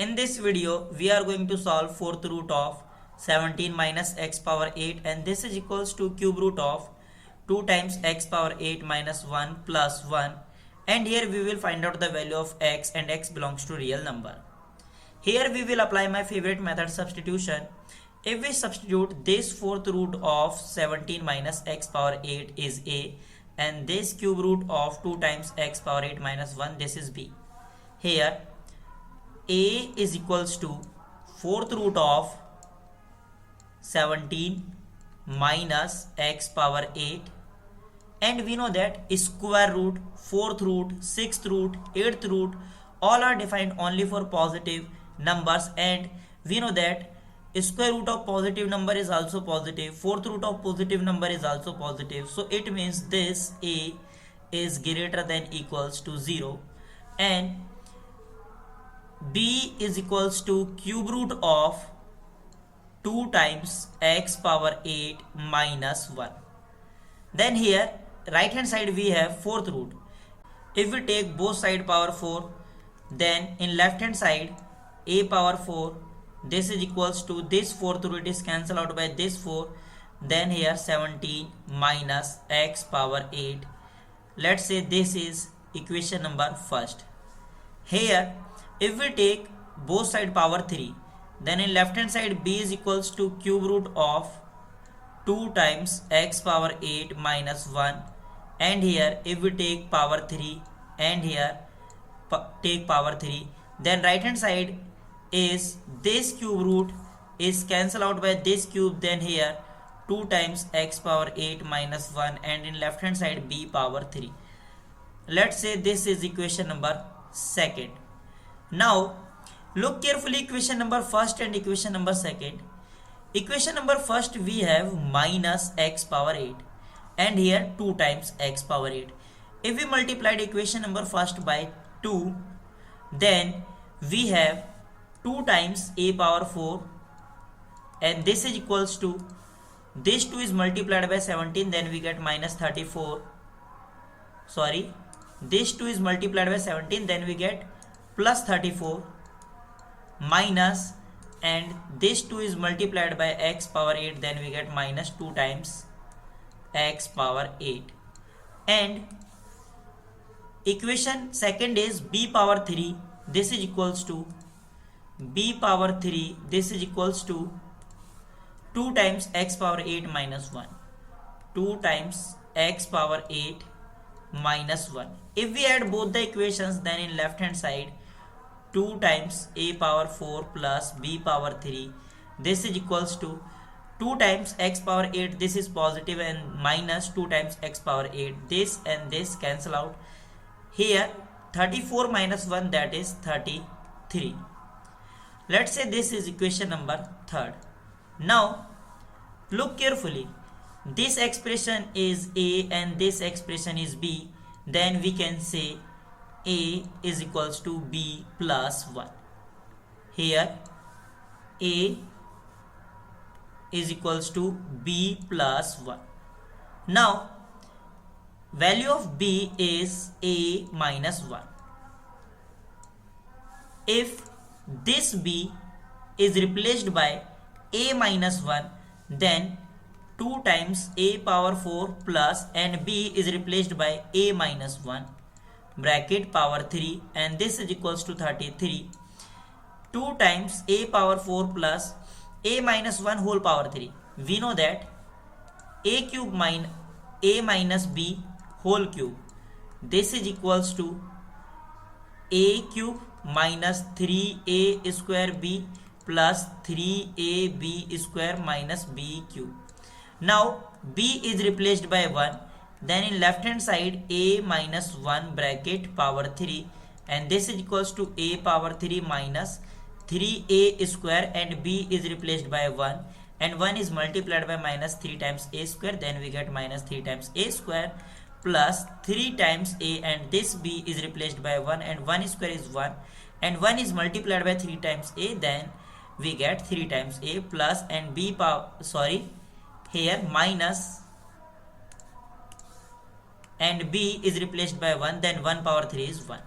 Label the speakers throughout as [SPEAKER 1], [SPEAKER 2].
[SPEAKER 1] In this video, we are going to solve fourth root of 17 minus x power 8, and this is equals to cube root of 2 times x power 8 minus 1 plus 1, and here we will find out the value of x, and x belongs to real number. Here we will apply my favorite method, substitution. If we substitute, this fourth root of 17 minus x power 8 is a, and this cube root of 2 times x power 8 minus 1, this is b. Here a is equals to fourth root of 17 minus x power 8, and we know that square root, fourth root, sixth root, eighth root all are defined only for positive numbers, and we know that square root of positive number is also positive, fourth root of positive number is also positive, so it means this a is greater than equals to 0, and b is equals to cube root of 2 times x power 8 minus 1. Then here right hand side we have fourth root. If we take both side power 4, then in left hand side a power 4, this is equals to this fourth root is cancelled out by this 4, then here 17 minus x power 8. Let's say this is equation number first. Here if we take both side power 3, then in left hand side b is equals to cube root of 2 times x power 8 minus 1, and here if we take power 3 and here take power 3, then right hand side is this cube root is cancelled out by this cube, then here 2 times x power 8 minus 1, and in left hand side b power 3. Let's say this is equation number second. Now look carefully equation number first and equation number second. Equation number first we have minus x power 8, and here 2 times x power 8. If we multiply equation number first by 2, then we have 2 times a power 4, and this is equals to this 2 is multiplied by 17, then we get minus 34. Sorry, this 2 is multiplied by 17, then we get plus 34 minus, and this 2 is multiplied by x power 8, then we get minus 2 times x power 8. And equation second is b power 3, this is equals to b power 3, this is equals to 2 times x power 8 minus 1, 2 times x power 8 minus 1. If we add both the equations, then in left hand side 2 times a power 4 plus b power 3, this is equals to 2 times x power 8, this is positive, and minus 2 times x power 8, this and this cancel out. Here 34 minus 1, that is 33. Let's say this is equation number third. Now look carefully, this expression is a and this expression is b, then we can say a is equals to b plus 1. Here a is equals to b plus 1. Now value of b is a minus 1. If this b is replaced by a minus 1, then 2 times a power 4 plus, and b is replaced by a minus 1 bracket power 3, and this is equals to 33. 2 times a power 4 plus a minus 1 whole power 3. We know that a cube minus a minus b whole cube, this is equals to a cube minus 3a square b plus 3ab square minus b cube. Now b is replaced by 1, then in left hand side a minus 1 bracket power 3, and this is equals to a power 3 minus 3a square, and b is replaced by 1, and 1 is multiplied by minus 3 times a square, then we get minus 3 times a square plus 3 times a, and this b is replaced by 1, and 1 square is 1, and 1 is multiplied by 3 times a, then we get 3 times a plus, and b power, sorry, here minus, and b is replaced by 1, then 1 power 3 is 1.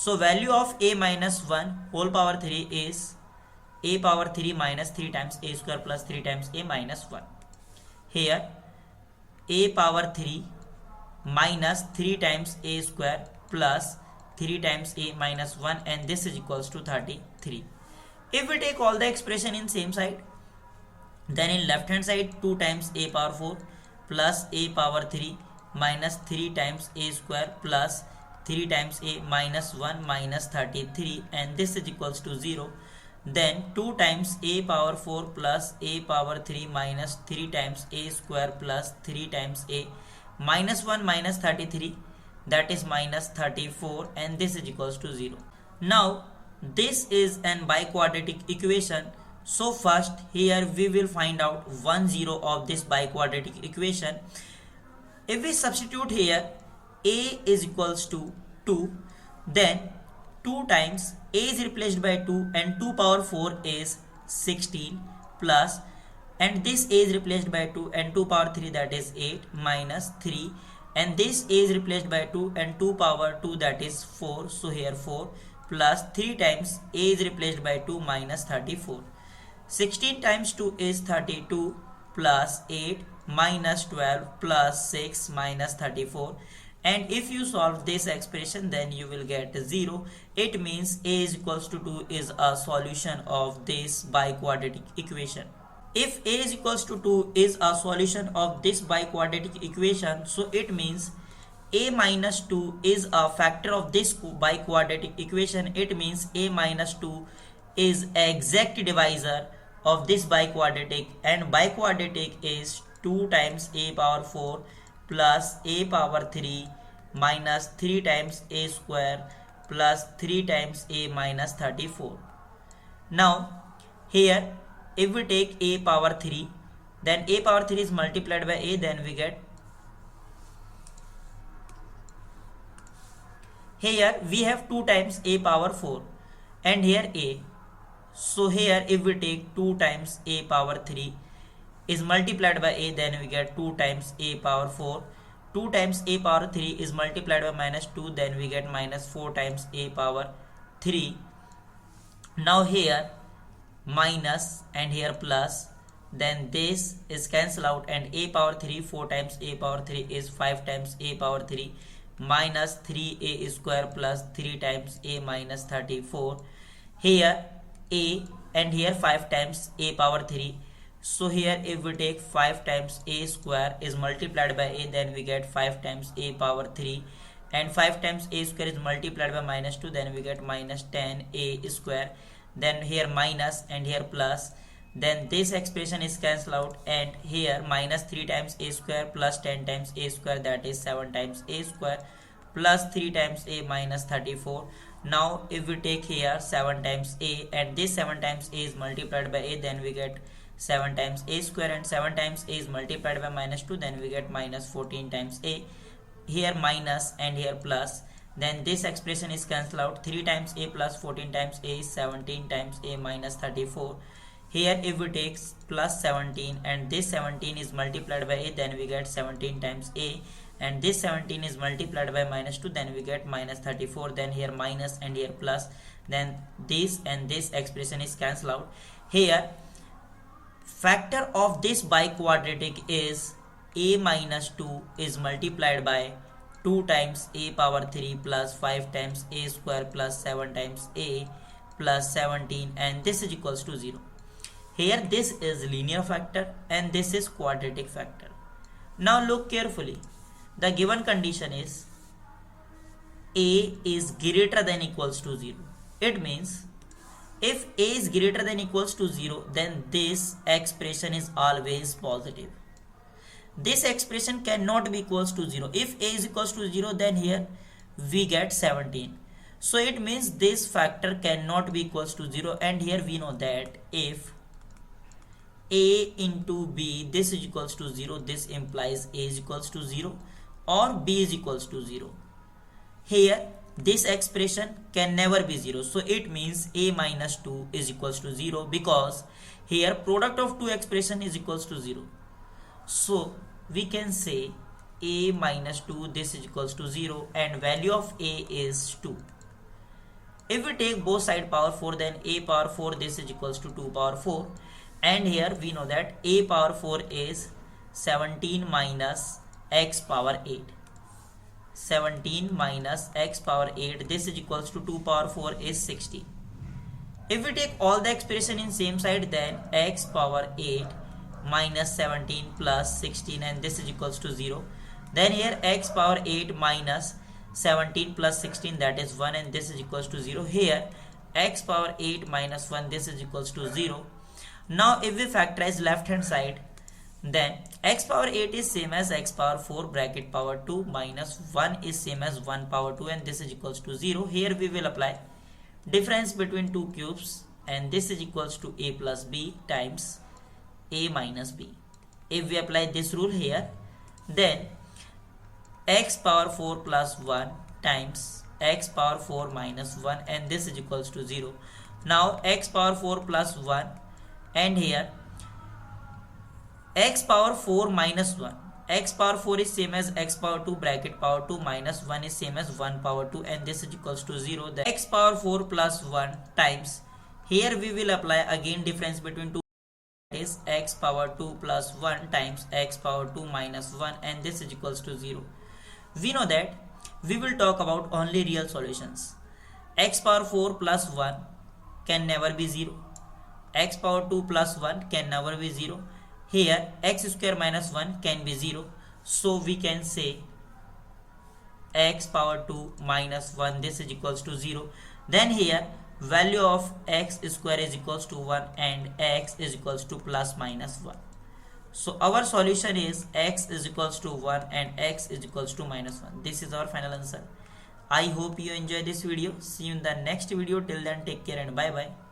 [SPEAKER 1] So value of a minus 1 whole power 3 is a power 3 minus 3 times a square plus 3 times a minus 1. Here a power 3 minus 3 times a square plus 3 times a minus 1, and this is equals to 33. If we take all the expression in same side, then in left hand side 2 times a power 4 plus a power 3 minus 3 times a square plus 3 times a minus 1 minus 33, and this is equals to 0. Then 2 times a power 4 plus a power 3 minus 3 times a square plus 3 times a minus 1 minus 33, that is minus 34, and this is equals to 0. Now this is an biquadratic equation. So first here we will find out 1 0 of this biquadratic equation. If we substitute here a is equals to 2, then 2 times a is replaced by 2 and 2 power 4 is 16 plus, and this a is replaced by 2 and 2 power 3, that is 8 minus 3, and this a is replaced by 2 and 2 power 2, that is 4. So here 4 plus 3 times a is replaced by 2 minus 34. 16 times 2 is 32 plus 8 minus 12 plus 6 minus 34, and if you solve this expression then you will get 0. It means a is equals to 2 is a solution of this biquadratic equation. If a is equals to 2 is a solution of this biquadratic equation, so it means a minus 2 is a factor of this biquadratic equation. It means a minus 2 is exact divisor of this biquadratic, and biquadratic is 2 times a power 4 plus a power 3 minus 3 times a square plus 3 times a minus 34. Now here if we take a power 3, then a power 3 is multiplied by a, then we get, here we have 2 times a power 4 and here a. So here if we take 2 times a power 3 is multiplied by a, then we get 2 times a power 4. 2 times a power 3 is multiplied by minus 2, then we get minus 4 times a power 3. Now here minus and here plus, then this is cancel out, and a power 3 4 times a power 3 is 5 times a power 3 minus 3a square plus 3 times a minus 34. Here a and here 5 times a power 3. So here if we take 5 times a square is multiplied by a, then we get 5 times a power 3, and 5 times a square is multiplied by minus 2, then we get minus 10 a square. Then here minus and here plus, then this expression is cancelled out, and here minus 3 times a square plus 10 times a square, that is 7 times a square plus 3 times a minus 34. Now if we take here 7 times a and this 7 times a is multiplied by a, then we get 7 times a square, and 7 times a is multiplied by minus 2, then we get minus 14 times a. Here minus and here plus, then this expression is cancelled out. 3 times a plus 14 times a is 17 times a minus 34. Here if we take plus 17 and this 17 is multiplied by a, then we get 17 times a, and this 17 is multiplied by minus 2, then we get minus 34. Then here minus and here plus, then this and this expression is cancelled out. Here factor of this biquadratic is a minus 2 is multiplied by 2 times a power 3 plus 5 times a square plus 7 times a plus 17, and this is equals to 0. Here this is linear factor and this is quadratic factor. Now look carefully. The given condition is a is greater than equals to 0. It means if a is greater than equals to 0, then this expression is always positive. This expression cannot be equals to 0. If a is equals to 0, then here we get 17. So it means this factor cannot be equals to 0, and here we know that if a into b this is equals to 0, this implies a is equals to 0 or b is equals to 0. Here this expression can never be 0, so it means a minus 2 is equals to 0, because here product of two expression is equals to 0. So we can say a minus 2 this is equals to 0 and value of a is 2. If we take both side power 4, then a power 4 this is equals to 2 power 4, and here we know that a power 4 is 17 minus x power 8. 17 minus x power 8 this is equals to 2 power 4 is 16. If we take all the expression in same side, then x power 8 minus 17 plus 16, and this is equals to 0. Then here x power 8 minus 17 plus 16, that is 1, and this is equals to 0. Here x power 8 minus 1 this is equals to 0. Now if we factorize left hand side, then x power 8 is same as x power 4 bracket power 2 minus 1 is same as 1 power 2, and this is equals to 0. Here we will apply difference between two cubes, and this is equals to a plus b times a minus b. If we apply this rule here, then x power 4 plus 1 times x power 4 minus 1, and this is equals to 0. Now x power 4 plus 1, and here x power 4 minus 1. X power 4 is same as x power 2 bracket power 2 minus 1 is same as 1 power 2, and this is equals to 0. The x power 4 plus 1 times, here we will apply again difference between two, is x power 2 plus 1 times x power 2 minus 1, and this is equals to 0. We know that we will talk about only real solutions. X power 4 plus 1 can never be 0. X power 2 plus 1 can never be 0. Here x square minus 1 can be 0. So we can say x power 2 minus 1 this is equals to 0. Then here value of x square is equals to 1, and x is equals to plus minus 1. So our solution is x is equals to 1 and x is equals to minus 1. This is our final answer. I hope you enjoy this video. See you in the next video. Till then, take care and bye bye.